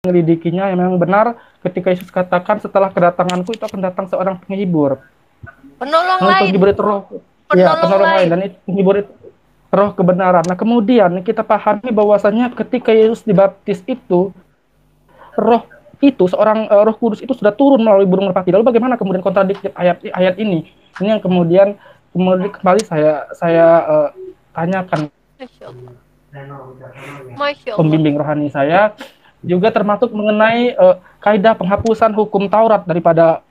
menyelidikinya, yang memang benar ketika Yesus katakan setelah kedatanganku itu akan datang seorang penghibur. Penolong Namun lain. penghibur itu roh, ya Penolong penolong lain, lain. dan itu penghibur itu roh kebenaran. Nah kemudian kita pahami bahwasanya ketika Yesus dibaptis itu, roh itu seorang roh kudus itu sudah turun melalui burung merpati. Lalu bagaimana kemudian kontradiktif ayat ini? Ini yang kemudian kembali saya tanyakan Masya Allah. Masya Allah. pembimbing rohani saya, juga termasuk mengenai kaidah penghapusan hukum Taurat daripada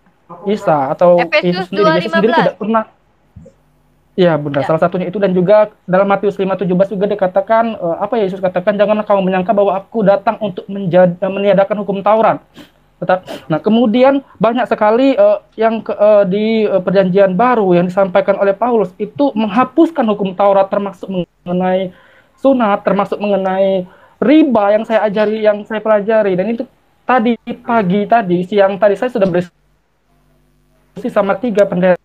Isa atau Efesus Yesus sendiri. Yesus sendiri 2:15. tidak pernah. Ya, Bunda, Ya. salah satunya itu, dan juga dalam Matius 5:17 juga dikatakan apa ya Yesus katakan, janganlah kamu menyangka bahwa aku datang untuk meniadakan hukum Taurat. Nah, kemudian banyak sekali di perjanjian baru yang disampaikan oleh Paulus itu menghapuskan hukum Taurat, termasuk mengenai sunat, termasuk mengenai riba yang saya ajari, yang saya pelajari. Dan itu tadi pagi tadi, siang tadi saya sudah berdiskusi sama 3 pendeta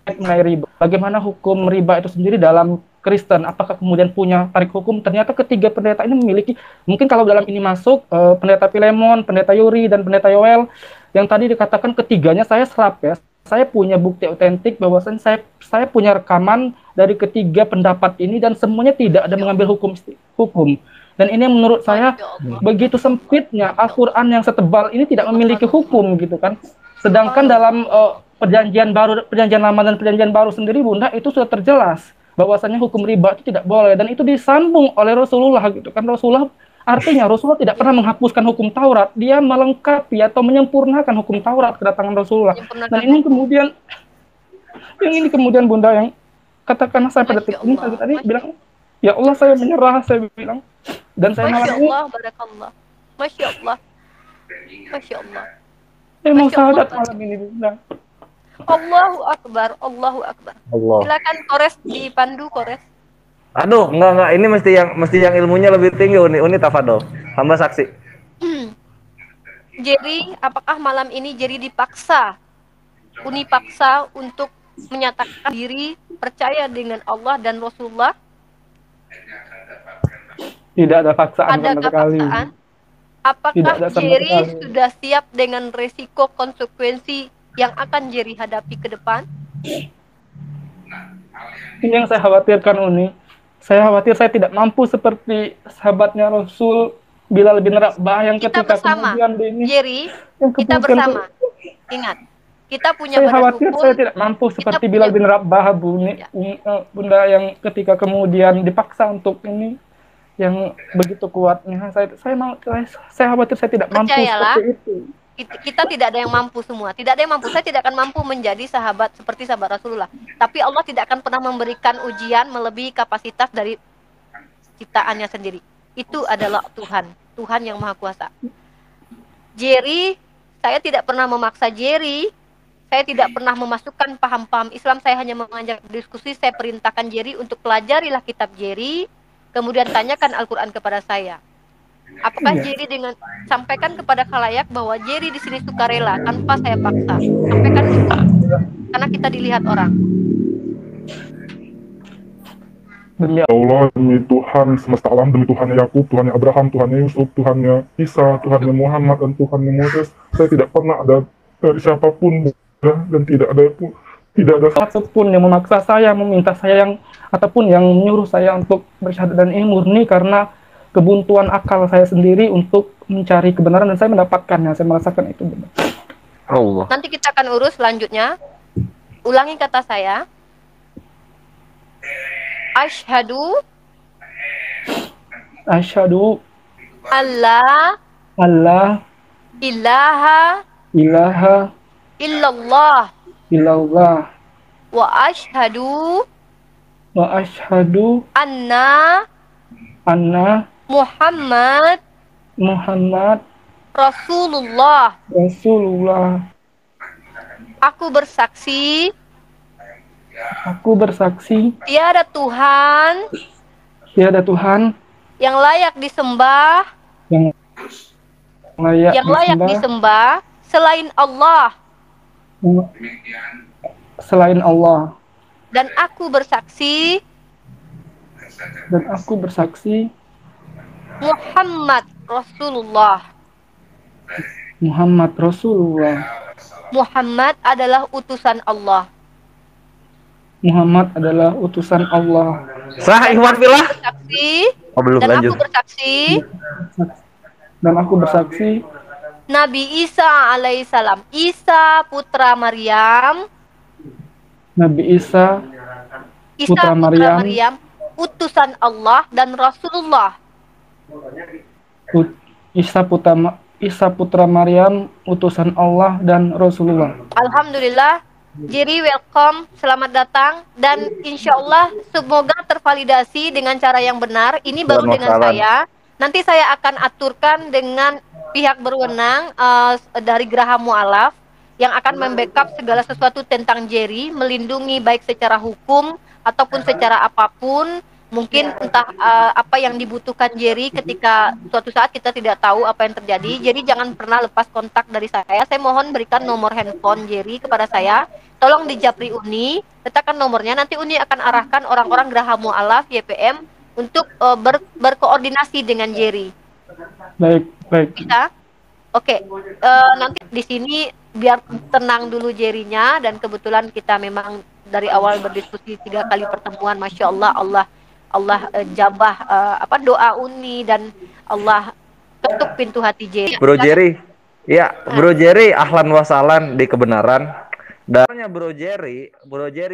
mengenai riba. Bagaimana hukum riba itu sendiri dalam Kristen? Apakah kemudian punya tarik hukum? Ternyata ketiga pendeta ini memiliki, mungkin kalau dalam ini masuk pendeta Filemon, pendeta Yuri, dan pendeta Yoel, yang tadi dikatakan ketiganya saya serap ya. Saya punya bukti otentik bahwasannya saya punya rekaman dari ketiga pendapat ini, dan semuanya tidak ada Masya mengambil Allah. hukum. Dan ini yang menurut saya Masya Allah. begitu Masya Allah. sempitnya Masya Allah. Al-Quran yang setebal ini tidak memiliki Subhanallah. hukum gitu kan. Sedangkan Subhanallah. dalam perjanjian baru, perjanjian lama dan perjanjian baru sendiri, Bunda, itu sudah terjelas bahwasanya hukum riba itu tidak boleh, dan itu disambung oleh Rasulullah gitu kan. Rasulullah tidak Ya. pernah menghapuskan hukum Taurat, dia melengkapi atau menyempurnakan hukum Taurat kedatangan Rasulullah. Dan Menyempurnakan ini hukum. kemudian, Bunda, yang katakanlah sampai Masya detik ini, Allah. tadi Masya bilang, Allah. ya Allah saya menyerah, saya bilang. Dan saya malam Masya ini Allah. Barakallah. Masya Allah. Masya Allah. saya mau Masya Allah. syahadat malam ini, Bunda. Allahu Akbar. Allahu Akbar. Allah. Silakan Kores dipandu Kores. Aduh, enggak. Ini mesti yang ilmunya lebih tinggi. Uni tafadol. Hamba saksi. Jerry, apakah malam ini Jerry dipaksa, Uni paksa untuk menyatakan diri percaya dengan Allah dan Rasulullah? Tidak ada paksaan sama Adakah sekali. paksaan? Tidak Apakah ada sama Jerry sekali. sudah siap dengan resiko konsekuensi yang akan Jerry hadapi ke depan? Ini yang saya khawatirkan, Uni. Saya khawatir saya tidak mampu seperti sahabatnya Rasul Bilal bin Rabah yang Kita ketika bersama, kemudian ini, Jerry, yang kita kemudian bersama. Ingat, kita punya saya badan khawatir hukum. saya tidak mampu seperti punya- Bilal bin Rabah, Ya. Bunda, yang ketika kemudian dipaksa untuk ini, yang begitu kuatnya. Saya khawatir saya tidak mampu Percayalah, seperti itu. kita tidak ada yang mampu semua. Tidak ada yang mampu. Saya tidak akan mampu menjadi sahabat seperti sahabat Rasulullah. Tapi Allah tidak akan pernah memberikan ujian melebihi kapasitas dari ciptaannya sendiri. Itu adalah Tuhan. Tuhan yang Maha Kuasa. Jerry, saya tidak pernah memaksa Jerry. Saya tidak pernah memasukkan paham-paham Islam. Saya hanya mengajak diskusi. Saya perintahkan Jerry untuk pelajarilah kitab Jerry. Kemudian tanyakan Al-Quran kepada saya. Apakah Iya. Jerry dengan sampaikan kepada khalayak bahwa Jerry di sini sukarela tanpa saya paksa. Sampaikan itu. Karena kita dilihat orang. Demi Allah, demi Tuhan semesta alam, demi Tuhannya Yakub, Tuhannya Abraham, Tuhannya Yusuf, Tuhannya Isa, Tuhannya Muhammad, dan Tuhannya Moses, saya tidak pernah ada dari siapapun, dan tidak ada satupun yang memaksa saya, meminta saya ataupun yang menyuruh saya untuk bersyahadat, dan ini murni karena kebuntuan akal saya sendiri untuk mencari kebenaran, dan saya mendapatkannya, saya merasakan itu. Allah. Nanti kita akan urus selanjutnya. Ulangi kata saya. Asyhadu Allah ilaha ilaha illallah illallah wa asyhadu wa asyhadu anna anna Muhammad Rasulullah. Aku bersaksi tiada Tuhan yang layak disembah selain Allah. Dan aku bersaksi Muhammad Rasulullah Muhammad Rasulullah. Muhammad adalah utusan Allah. Muhammad adalah utusan Allah. Sah Dan ikhwan aku fillah. bersaksi, Oh, belum dan aku lanjut. bersaksi, Dan aku bersaksi Nabi Isa alaihissalam, Isa putra Maryam, Nabi Isa Isa putra putra Maryam, Maryam, utusan Allah dan Rasulullah. Put- Isa putra Maryam, utusan Allah dan Rasulullah. Alhamdulillah, Jerry welcome, selamat datang, dan insya Allah semoga tervalidasi dengan cara yang benar. Ini baru dengan Waalaikumsalam. saya. Nanti saya akan aturkan dengan pihak berwenang dari Geraha Mu'alaf yang akan membackup segala sesuatu tentang Jerry, melindungi baik secara hukum ataupun secara apapun. Mungkin entah apa yang dibutuhkan Jerry ketika suatu saat kita tidak tahu apa yang terjadi. Jadi jangan pernah lepas kontak dari saya. Saya mohon berikan nomor handphone Jerry kepada saya. Tolong di Japri Uni, letakkan nomornya. Nanti Uni akan arahkan orang-orang Geraha Mu'alaf YPM untuk berkoordinasi dengan Jerry. Baik, baik. Bisa? Oke. Nanti di sini biar tenang dulu Jerry-nya, dan kebetulan kita memang dari awal berdiskusi 3 kali pertemuan, Masya Allah, Allah jabah doa Uni, dan Allah ketuk pintu hati Jerry. Bro Jerry. Ya, Bro Jerry ahlan wasalan di kebenaran. Dan Bro Jerry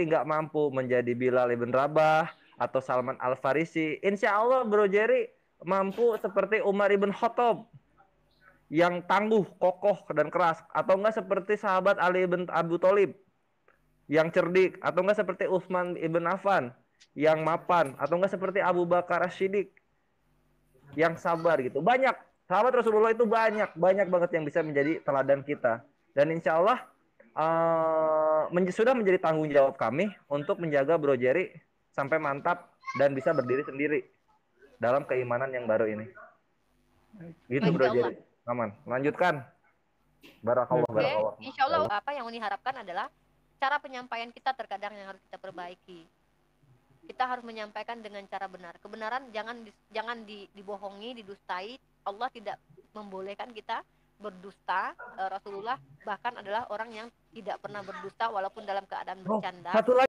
nggak mampu menjadi Bilal ibn Rabah atau Salman Al Farisi. Insya Allah Bro Jerry mampu seperti Umar ibn Khattab yang tangguh, kokoh dan keras, atau enggak seperti sahabat Ali ibn Abu Thalib yang cerdik, atau enggak seperti Utsman ibn Affan yang mapan, atau enggak seperti Abu Bakar As-Siddiq yang sabar gitu. Banyak sahabat Rasulullah itu banyak banget yang bisa menjadi teladan kita. Dan insya Allah sudah menjadi tanggung jawab kami untuk menjaga Bro Jerry sampai mantap dan bisa berdiri sendiri dalam keimanan yang baru ini. Gitu Bro Jerry. Aman. Lanjutkan. Barakallah, barakallah. Insya Allah apa yang Uni harapkan adalah cara penyampaian kita terkadang yang harus kita perbaiki. Kita harus menyampaikan dengan cara benar. Kebenaran jangan dibohongi, didustai. Allah tidak membolehkan kita berdusta. Rasulullah bahkan adalah orang yang tidak pernah berdusta walaupun dalam keadaan bercanda. Satu lagi